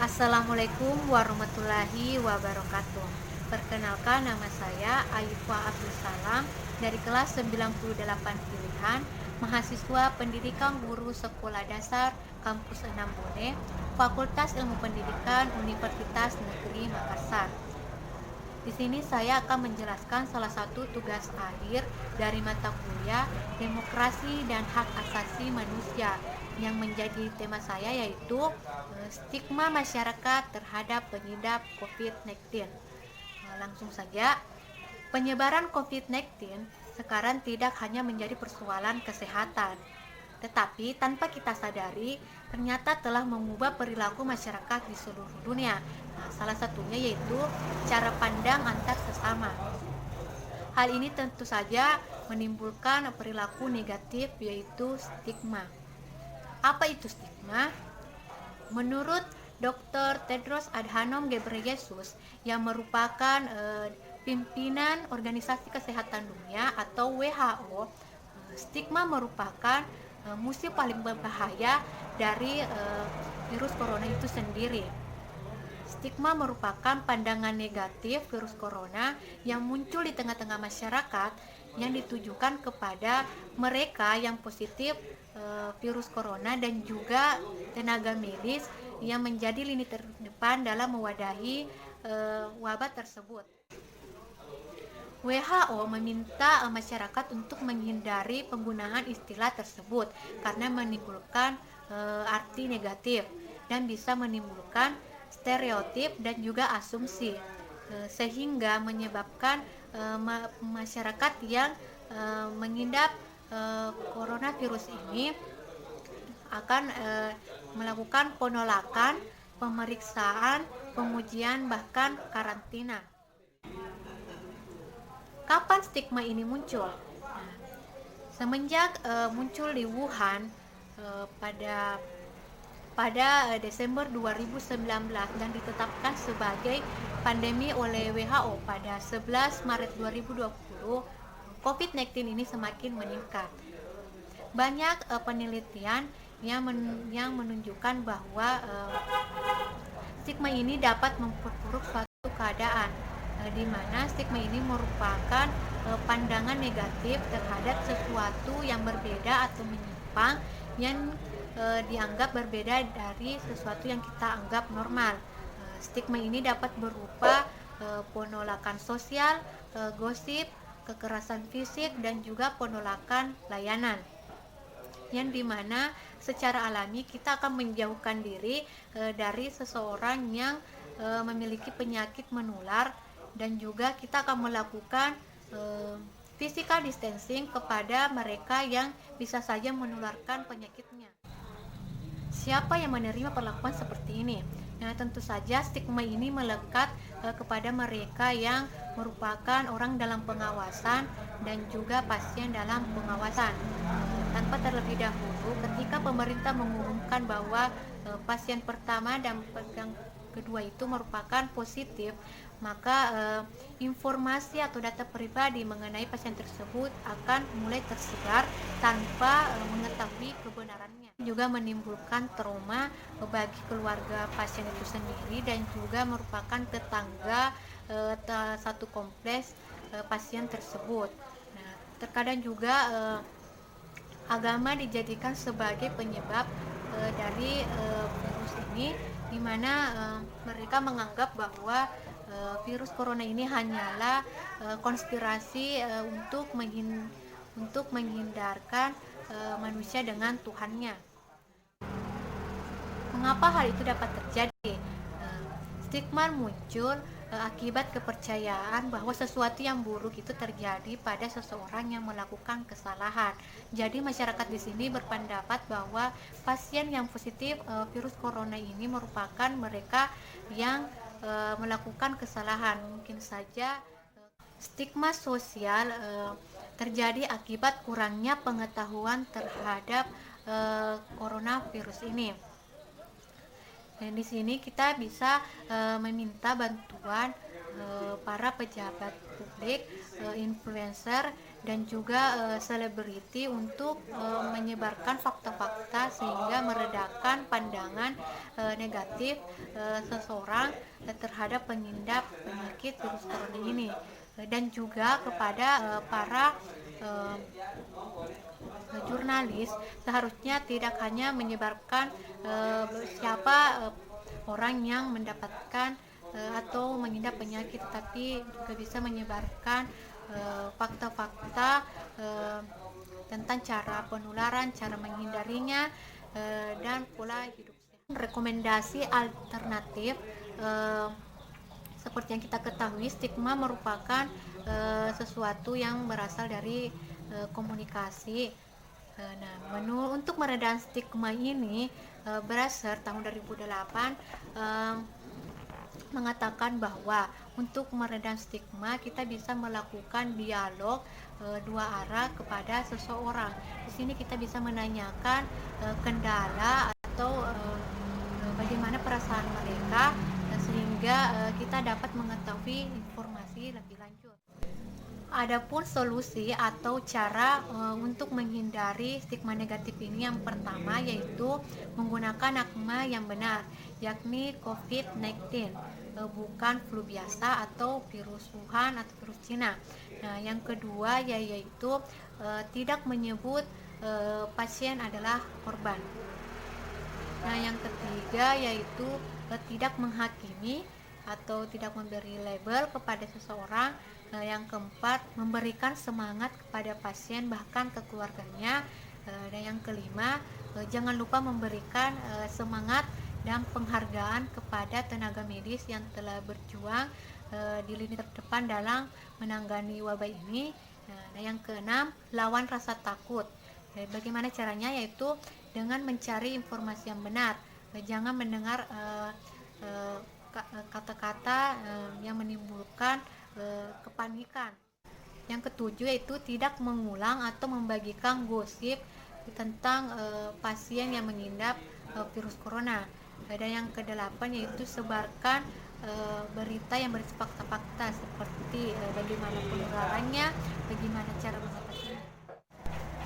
Assalamualaikum warahmatullahi wabarakatuh. Perkenalkan, nama saya Aifah Abdul Salam dari kelas 98 pilihan, mahasiswa Pendidikan Guru Sekolah Dasar Kampus 6 Bone, Fakultas Ilmu Pendidikan Universitas Negeri Makassar. Di sini saya akan menjelaskan salah satu tugas akhir dari mata kuliah Demokrasi dan Hak Asasi Manusia yang menjadi tema saya, yaitu stigma masyarakat terhadap pengidap COVID-19. Langsung saja, penyebaran COVID-19 sekarang tidak hanya menjadi persoalan kesehatan, tetapi tanpa kita sadari, ternyata telah mengubah perilaku masyarakat di seluruh dunia. Salah satunya yaitu cara pandang antar sesama. Hal ini tentu saja menimbulkan perilaku negatif, yaitu stigma. Apa itu stigma? Menurut Dr. Tedros Adhanom Ghebreyesus yang merupakan pimpinan Organisasi Kesehatan Dunia atau WHO, stigma merupakan musuh paling berbahaya dari virus corona itu sendiri. Stigma merupakan pandangan negatif virus corona yang muncul di tengah-tengah masyarakat yang ditujukan kepada mereka yang positif virus corona dan juga tenaga medis yang menjadi lini terdepan dalam mewadahi wabah tersebut. WHO meminta masyarakat untuk menghindari penggunaan istilah tersebut karena menimbulkan arti negatif dan bisa menimbulkan stereotip dan juga asumsi, sehingga menyebabkan masyarakat yang mengidap coronavirus ini akan melakukan penolakan, pemeriksaan, pengujian, bahkan karantina. Kapan stigma ini muncul? Semenjak muncul di Wuhan pada Desember 2019 dan ditetapkan sebagai pandemi oleh WHO pada 11 Maret 2020, COVID-19 ini semakin meningkat. Banyak penelitian yang menunjukkan bahwa stigma ini dapat memperburuk suatu keadaan, di mana stigma ini merupakan pandangan negatif terhadap sesuatu yang berbeda atau menyimpang yang dianggap berbeda dari sesuatu yang kita anggap normal. Stigma ini dapat berupa penolakan sosial, gosip, kekerasan fisik, dan juga penolakan layanan, yang dimana secara alami kita akan menjauhkan diri dari seseorang yang memiliki penyakit menular, dan juga kita akan melakukan physical distancing kepada mereka yang bisa saja menularkan penyakitnya. Siapa yang menerima perlakuan seperti ini? Nah, tentu saja stigma ini melekat kepada mereka yang merupakan orang dalam pengawasan dan juga pasien dalam pengawasan. Tanpa terlebih dahulu, ketika pemerintah mengumumkan bahwa pasien pertama dan yang kedua itu merupakan positif, maka informasi atau data pribadi mengenai pasien tersebut akan mulai tersebar tanpa mengetahui kebenarannya. Juga menimbulkan trauma bagi keluarga pasien itu sendiri dan juga merupakan tetangga satu kompleks pasien tersebut. Nah, terkadang juga agama dijadikan sebagai penyebab dari virus ini, di mana mereka menganggap bahwa virus corona ini hanyalah konspirasi untuk menghindarkan manusia dengan Tuhannya. Mengapa hal itu dapat terjadi? Stigma muncul akibat kepercayaan bahwa sesuatu yang buruk itu terjadi pada seseorang yang melakukan kesalahan. Jadi masyarakat di sini berpendapat bahwa pasien yang positif virus corona ini merupakan mereka yang melakukan kesalahan. Mungkin saja stigma sosial terjadi akibat kurangnya pengetahuan terhadap coronavirus ini. Dan di sini kita bisa meminta bantuan para pejabat publik, influencer dan juga selebriti untuk menyebarkan fakta-fakta sehingga meredakan pandangan negatif seseorang terhadap pengidap penyakit virus corona ini. Dan juga kepada para eh, jurnalis seharusnya tidak hanya menyebarkan siapa orang yang mendapatkan atau mengidap penyakit, tetapi juga bisa menyebarkan fakta-fakta tentang cara penularan, cara menghindarinya, dan pola hidup sehat. Rekomendasi alternatif, eh, seperti yang kita ketahui, stigma merupakan sesuatu yang berasal dari komunikasi. Nah, untuk meredam stigma ini, Brasser tahun 2008 mengatakan bahwa untuk meredam stigma kita bisa melakukan dialog dua arah kepada seseorang. Di sini kita bisa menanyakan kendala atau bagaimana perasaan mereka, sehingga kita dapat mengetahui informasi lebih lanjut. Adapun solusi atau cara untuk menghindari stigma negatif ini, yang pertama yaitu menggunakan nama yang benar, yakni COVID-19, bukan flu biasa atau virus Wuhan atau virus Cina. Nah, yang kedua yaitu tidak menyebut pasien adalah korban. Nah, yang ketiga yaitu tidak menghakimi atau tidak memberi label kepada seseorang. Yang keempat, memberikan semangat kepada pasien bahkan ke keluarganya. Dan yang kelima, jangan lupa memberikan semangat dan penghargaan kepada tenaga medis yang telah berjuang di lini terdepan dalam menangani wabah ini. Nah, yang keenam, lawan rasa takut. Bagaimana caranya? Yaitu dengan mencari informasi yang benar. Jangan mendengar kata-kata yang menimbulkan kepanikan. Yang ketujuh yaitu tidak mengulang atau membagikan gosip tentang pasien yang mengidap virus corona. Dan yang kedelapan yaitu sebarkan berita yang bersifat fakta seperti bagaimana penularannya, bagaimana cara mengatasinya.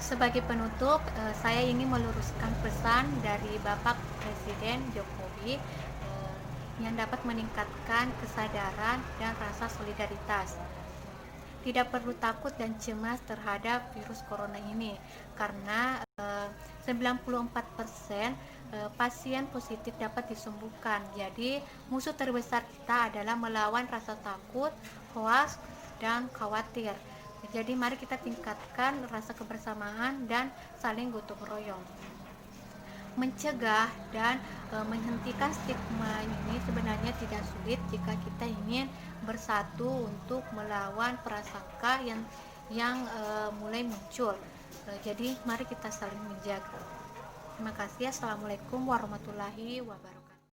Sebagai penutup, saya ingin meluruskan pesan dari Bapak Presiden Jokowi yang dapat meningkatkan kesadaran dan rasa solidaritas. Tidak perlu takut dan cemas terhadap virus corona ini, karena 94% pasien positif dapat disembuhkan. Jadi, musuh terbesar kita adalah melawan rasa takut, hoaks, dan khawatir. Jadi, mari kita tingkatkan rasa kebersamaan dan saling gotong royong. Mencegah dan menghentikan stigma ini sebenarnya tidak sulit jika kita ingin bersatu untuk melawan prasangka yang mulai muncul. Jadi mari kita saling menjaga. Terima kasih. Assalamualaikum warahmatullahi wabarakatuh.